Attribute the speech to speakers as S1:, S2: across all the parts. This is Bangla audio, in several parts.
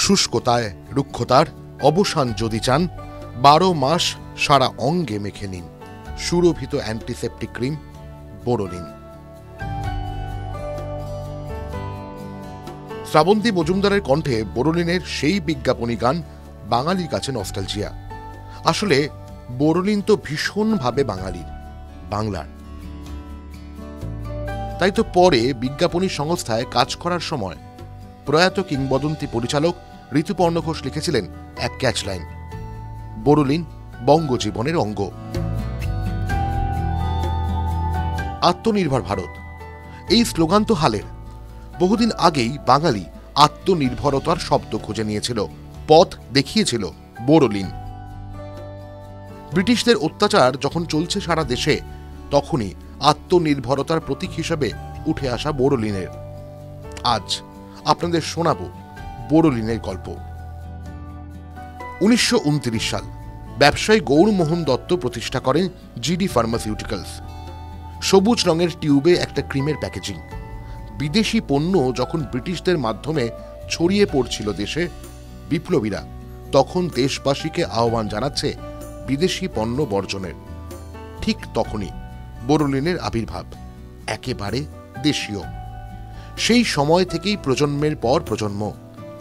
S1: শুষ্কতায় রুক্ষতার অবসান যদি চান 12 মাস সারা অঙ্গে মেখে নিন সুরভিত অ্যান্টিসেপ্টিক ক্রিম বোরোলিন। শ্রাবন্তী মজুমদারের কণ্ঠে বোরোলিনের সেই বিজ্ঞাপনী গান বাঙালির কাছে নস্টালজিয়া। আসলে বোরোলিন তো ভীষণভাবে বাঙালির, বাংলার। তাই তো পরে বিজ্ঞাপনী সংস্থায় কাজ করার সময় প্রয়াত কিংবদন্তি পরিচালক ঋতুপর্ণ ঘোষ লিখেছিলেন এক ক্যাচলাইন, বোরোলিন বঙ্গজীবনের অঙ্গ। আত্মনির্ভর ভারত, এই স্লোগান তো হালের। বহুদিন আগেই বাঙালি আত্মনির্ভরতার শব্দ খুঁজে নিয়েছিল, পথ দেখিয়েছিল বোরোলিন। ব্রিটিশদের অত্যাচার যখন চলছে সারা দেশে, তখনই আত্মনির্ভরতার প্রতীক হিসেবে উঠে আসা বোরোলিনের। আজ আপনাদের শোনাব বোরোলিনের গল্প। 1929 সাল ব্যবসায়ী গৌরমোহন দত্ত প্রতিষ্ঠা করেন জিডি ফার্মাসিউটিক্যালস। সবুজ রঙের টিউবে একটা ক্রিমের প্যাকেজিং। বিদেশি পণ্য যখন ব্রিটিশদের মাধ্যমে ছড়িয়ে পড়ছিল দেশে, বিপ্লবীরা তখন দেশবাসীকে আহ্বান জানাচ্ছে বিদেশি পণ্য বর্জনের। ঠিক তখনই বোরোলিনের আবির্ভাব, একেবারে দেশীয়। সেই সময় থেকেই প্রজন্মের পর প্রজন্ম,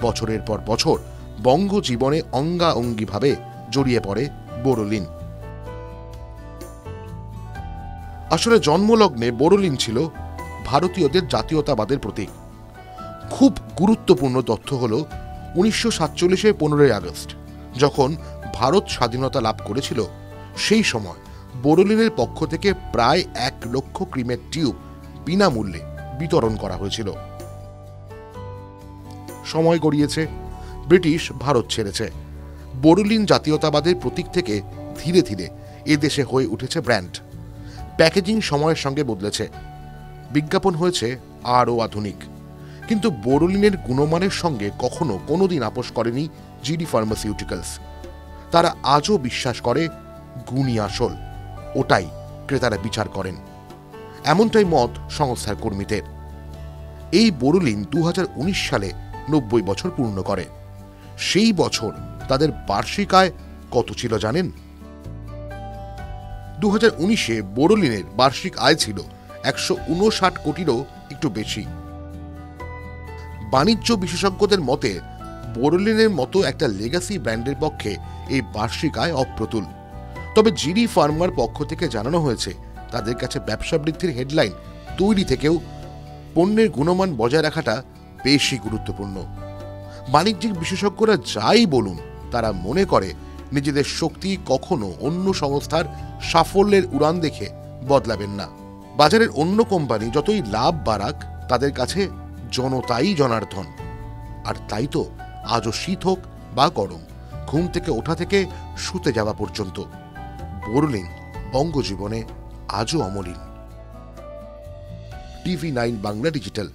S1: বছরের পর বছর বঙ্গজীবনে অঙ্গাঅঙ্গিভাবে জড়িয়ে পড়ে বোরোলিন। আসলে জন্মলগ্নে বোরোলিন ছিল ভারতীয়দের জাতীয়তাবাদের প্রতীক। খুব গুরুত্বপূর্ণ তথ্য হল 1947-এ 15ই আগস্ট যখন ভারত স্বাধীনতা লাভ করেছিল, সেই সময় বোরোলিনের পক্ষ থেকে প্রায় 1 লক্ষ ক্রিমের টিউব বিনামূল্যে বিতরণ করা হয়েছিল। সময় গড়িয়েছে, ব্রিটিশ ভারত ছেড়েছে। বোরোলিন জাতীয়তাবাদের প্রতীক থেকে ধীরে ধীরে এদেশে হয়ে উঠেছে ব্র্যান্ড। প্যাকেজিং সময়ের সঙ্গে বদলেছে, বিজ্ঞাপন হয়েছে আরও আধুনিক। কিন্তু বোরোলিনের গুণমানের সঙ্গে কখনো কোনোদিন আপোষ করেনি জিডি ফার্মাসিউটিক্যালস। তারা আজও বিশ্বাস করে গুণই আসল, ওটাই ক্রেতারা বিচার করেন। এমনটাই মত সংস্থার কর্মীদের। এই বোরোলিন 2019 সালে 90 বছর পূর্ণ করে। সেই বছর তাদের বার্ষিক আয় কত ছিল জানেন? 2019-এ বোরোলিনের বার্ষিক আয় ছিল 159 কোটিরও একটু বেশি। বাণিজ্য বিশেষজ্ঞদের মতে বোরোলিনের মতো একটা লেগাসি ব্র্যান্ডের পক্ষে এই বার্ষিক আয় অপ্রতুল। তবে জিডি ফার্মার পক্ষ থেকে জানানো হয়েছে তাদের কাছে ব্যবসা বৃদ্ধির হেডলাইন তৈরি থেকেও পণ্যের গুণমান বজায় রাখাটা বেশি গুরুত্বপূর্ণ। বাণিজ্যিক বিশেষজ্ঞরা যাই বলুন, তারা মনে করে নিজেদের শক্তি কখনো অন্য সংস্থার সাফল্যের উড়ান দেখে বদলাবেন না। বাজারের অন্য কোম্পানি যতই লাভ বাড়াক, তাদের কাছে জনতাই জনার্দন। আর তাই তো আজও শীত হোক বা গরম, ঘুম থেকে ওঠা থেকে শুতে যাওয়া পর্যন্ত বোরোলিন বঙ্গজীবনে আজও অমলিন। TV9 Bangla digital.